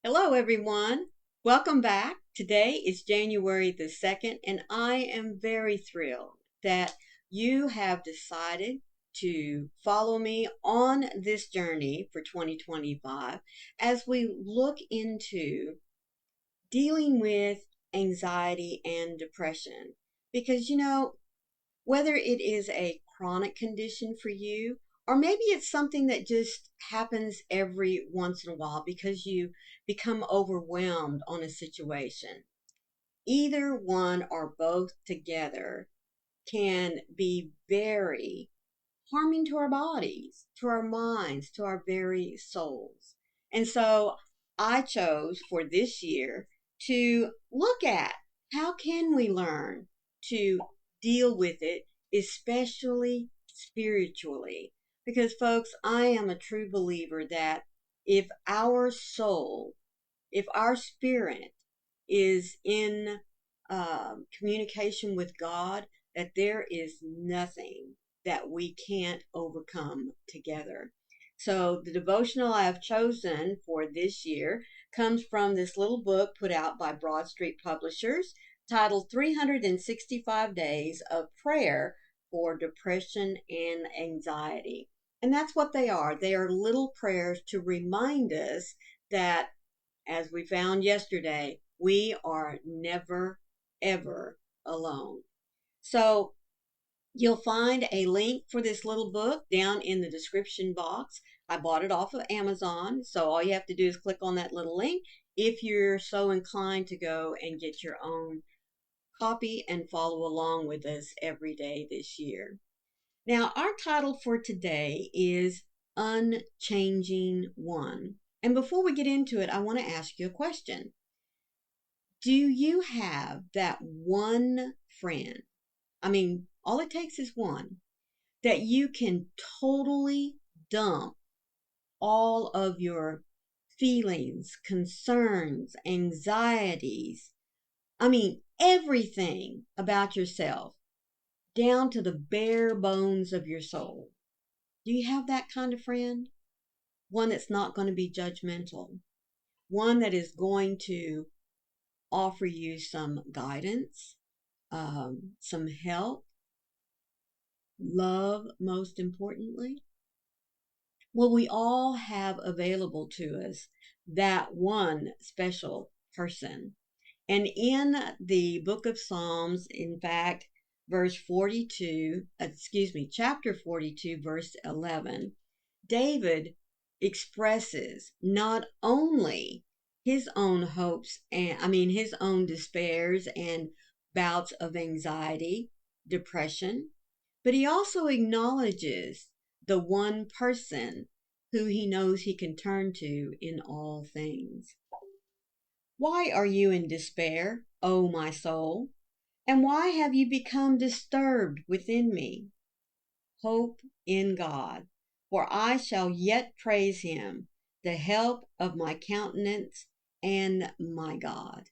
Hello, everyone. Welcome back. Today is January the 2nd, and I am very thrilled that you have decided to follow me on this journey for 2025 as we look into dealing with anxiety and depression. Because, whether it is a chronic condition for you, or maybe it's something that just happens every once in a while because you become overwhelmed on a situation. Either one or both together can be very harming to our bodies, to our minds, to our very souls. And so I chose for this year to look at how can we learn to deal with it, especially spiritually. Because folks, I am a true believer that if our soul, if our spirit is in communication with God, that there is nothing that we can't overcome together. So, the devotional I have chosen for this year comes from this little book put out by Broad Street Publishers titled 365 Days of Prayer for Depression and Anxiety. And that's what they are. They are little prayers to remind us that, as we found yesterday, we are never, ever alone. So you'll find a link for this little book down in the description box. I bought it off of Amazon, so all you have to do is click on that little link if you're so inclined to go and get your own copy and follow along with us every day this year. Now, our title for today is Unchanging One. And before we get into it, I want to ask you a question. Do you have that one friend? I mean, all it takes is one that you can totally dump all of your feelings, concerns, anxieties. I mean, everything about yourself down to the bare bones of your soul. Do you have that kind of friend? One that's not going to be judgmental, one that is going to offer you some guidance, some help, love, most importantly. Well, we all have available to us that one special person. And in the book of Psalms, in fact, chapter 42, verse 11, David expresses not only his own hopes his own despairs and bouts of anxiety, depression, but he also acknowledges the one person who he knows he can turn to in all things. Why are you in despair, O my soul? And why have you become disturbed within me? Hope in God, for I shall yet praise him, the help of my countenance and my God.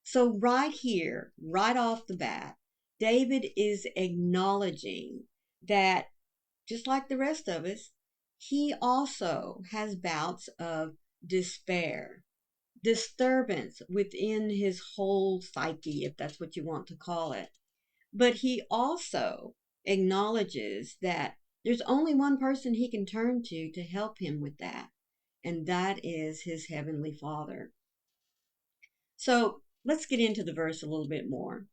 So, right here, right off the bat, David is acknowledging that, just like the rest of us, he also has bouts of despair, disturbance within his whole psyche, if that's what you want to call it. But he also acknowledges that there's only one person he can turn to help him with that, and that is his Heavenly Father. So let's get into the verse a little bit more.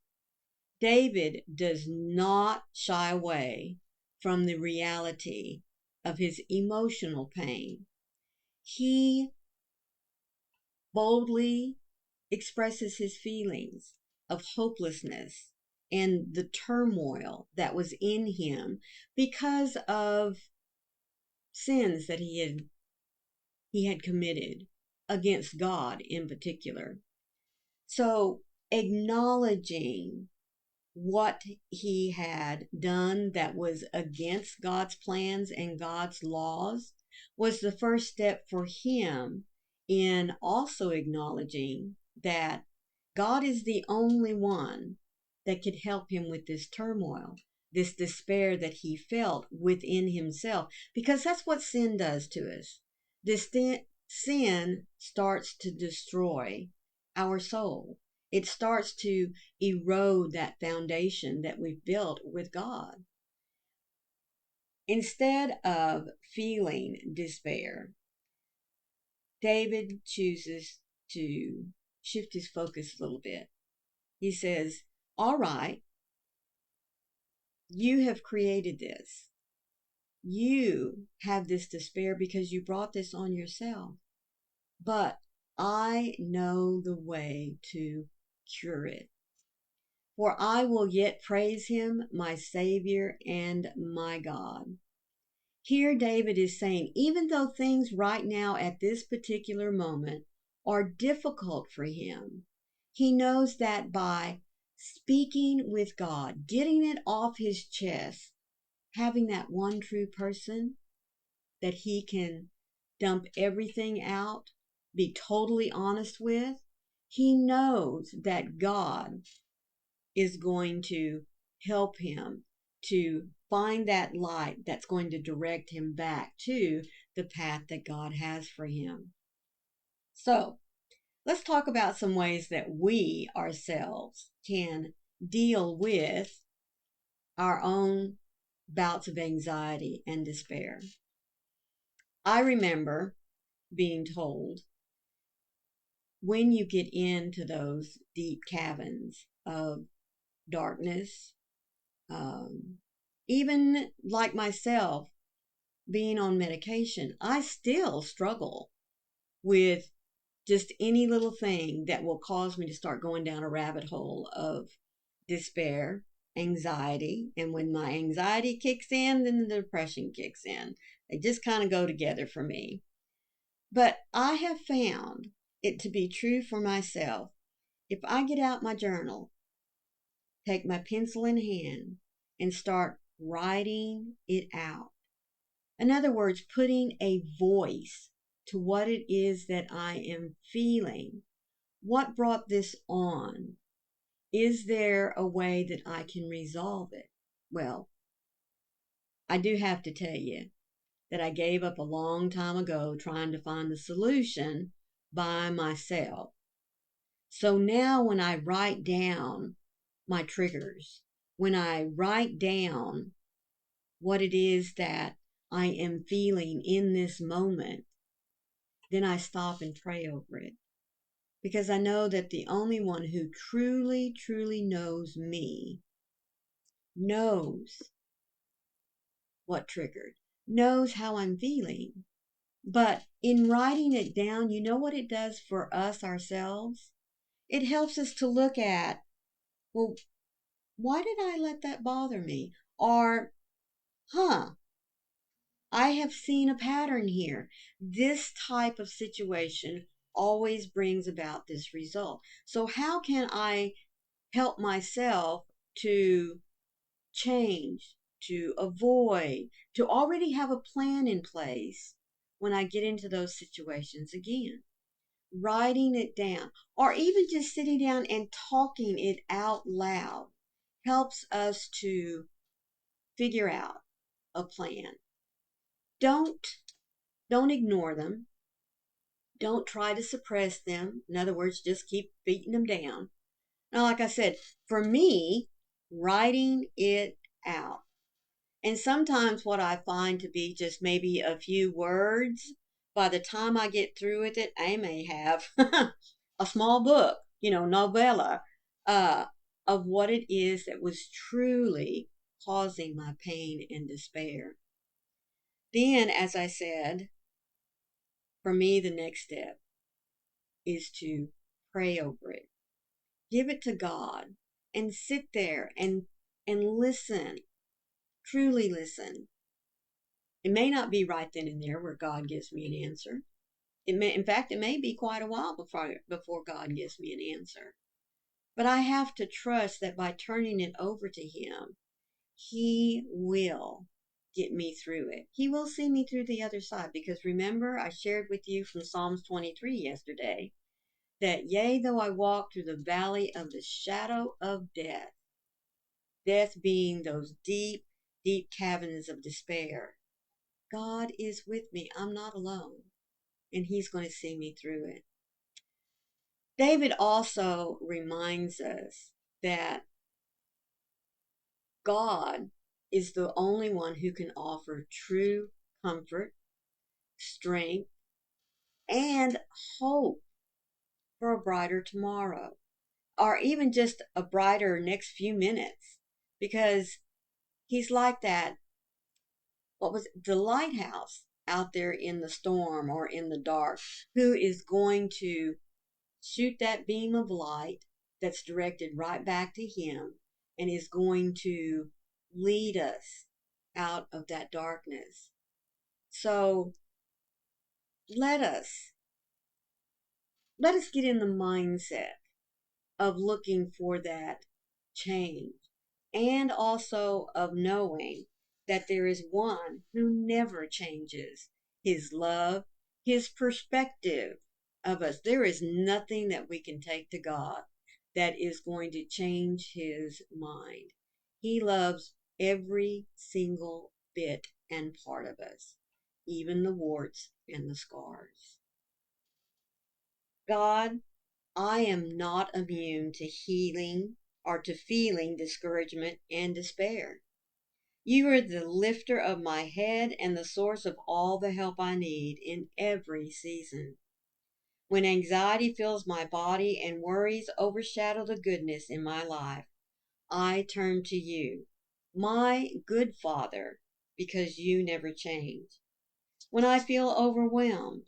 David does not shy away from the reality of his emotional pain. He boldly expresses his feelings of hopelessness and the turmoil that was in him because of sins that he had committed against God in particular. So acknowledging what he had done that was against God's plans and God's laws was the first step for him in also acknowledging that God is the only one that could help him with this turmoil, this despair that he felt within himself, because that's what sin does to us. sin starts to destroy our soul. It starts to erode that foundation that we've built with God. Instead of feeling despair, David chooses to shift his focus a little bit. He says, all right, you have created this. You have this despair because you brought this on yourself. But I know the way to cure it. For I will yet praise him, my Savior and my God. Here David is saying, even though things right now at this particular moment are difficult for him, he knows that by speaking with God, getting it off his chest, having that one true person that he can dump everything out, be totally honest with, he knows that God is going to help him to find that light that's going to direct him back to the path that God has for him. So, let's talk about some ways that we ourselves can deal with our own bouts of anxiety and despair. I remember being told, when you get into those deep caverns of darkness, even like myself being on medication, I still struggle with just any little thing that will cause me to start going down a rabbit hole of despair, anxiety. And when my anxiety kicks in, then the depression kicks in. They just kind of go together for me. But I have found it to be true for myself. If I get out my journal, take my pencil in hand, and start writing it out. In other words, putting a voice to what it is that I am feeling. What brought this on? Is there a way that I can resolve it? Well, I do have to tell you that I gave up a long time ago trying to find the solution by myself. So now when I write down my triggers, when I write down what it is that I am feeling in this moment, then I stop and pray over it. Because I know that the only one who truly, truly knows me knows what triggered, knows how I'm feeling. But in writing it down, you know what it does for us ourselves? It helps us to look at, well, why did I let that bother me? Or, I have seen a pattern here. This type of situation always brings about this result. So how can I help myself to change, to avoid, to already have a plan in place when I get into those situations again? Writing it down, or even just sitting down and talking it out loud, helps us to figure out a plan. Don't ignore them. Don't try to suppress them. In other words, just keep beating them down. Now, like I said, for me, writing it out. And sometimes what I find to be just maybe a few words, by the time I get through with it, I may have a small book, novella, of what it is that was truly causing my pain and despair. Then, as I said, for me, the next step is to pray over it. Give it to God and sit there and listen. Truly listen. It may not be right then and there where God gives me an answer. In fact, it may be quite a while before God gives me an answer. But I have to trust that by turning it over to Him, He will get me through it. He will see me through the other side. Because remember, I shared with you from Psalms 23 yesterday that, yea, though I walk through the valley of the shadow of death, death being those deep, deep caverns of despair, God is with me. I'm not alone. and He's going to see me through it. David also reminds us that God is the only one who can offer true comfort, strength, and hope for a brighter tomorrow, or even just a brighter next few minutes, because He's like that, the lighthouse out there in the storm or in the dark, who is going to shoot that beam of light that's directed right back to Him and is going to lead us out of that darkness. So let us get in the mindset of looking for that change, and also of knowing that there is one who never changes His love, His perspective of us. There is nothing that we can take to God that is going to change His mind. He loves every single bit and part of us, even the warts and the scars. God, I am not immune to healing or to feeling discouragement and despair. You are the lifter of my head and the source of all the help I need in every season. When anxiety fills my body and worries overshadow the goodness in my life, I turn to you, my good Father, because you never change. When I feel overwhelmed,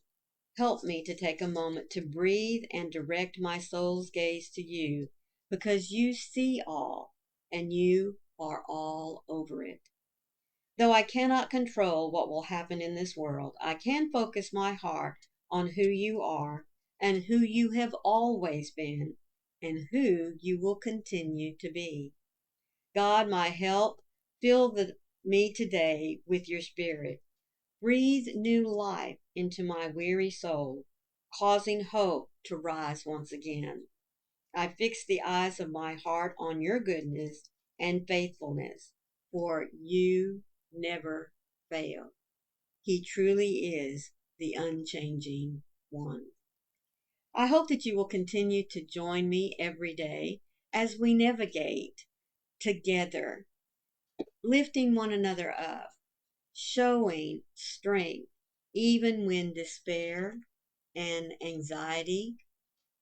help me to take a moment to breathe and direct my soul's gaze to you, because you see all and you are all over it. Though I cannot control what will happen in this world, I can focus my heart on who you are and who you have always been and who you will continue to be. God, my help, fill me today with your Spirit. Breathe new life into my weary soul, causing hope to rise once again. I fix the eyes of my heart on your goodness and faithfulness, for you never fail. He truly is the unchanging one. I hope that you will continue to join me every day as we navigate together, lifting one another up, showing strength even when despair and anxiety,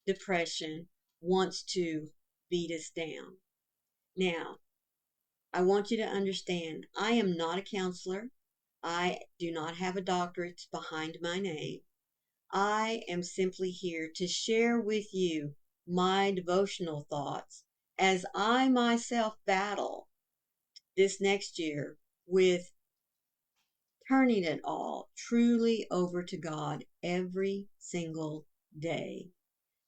depression wants to beat us down. Now, I want you to understand, I am not a counselor. I do not have a doctorate behind my name. I am simply here to share with you my devotional thoughts as I myself battle this next year with turning it all truly over to God every single day.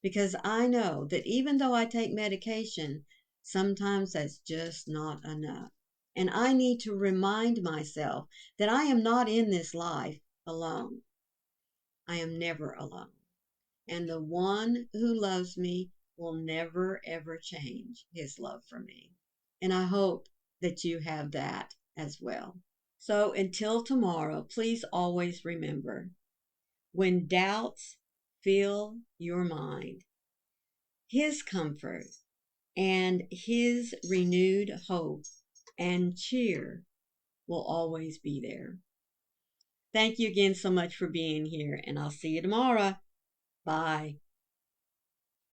Because I know that even though I take medication, sometimes that's just not enough. And I need to remind myself that I am not in this life alone. I am never alone. And the one who loves me will never, ever change his love for me. And I hope that you have that as well. So until tomorrow, please always remember, when doubts fill your mind, His comfort and His renewed hope and cheer will always be there. Thank you again so much for being here, and I'll see you tomorrow. Bye.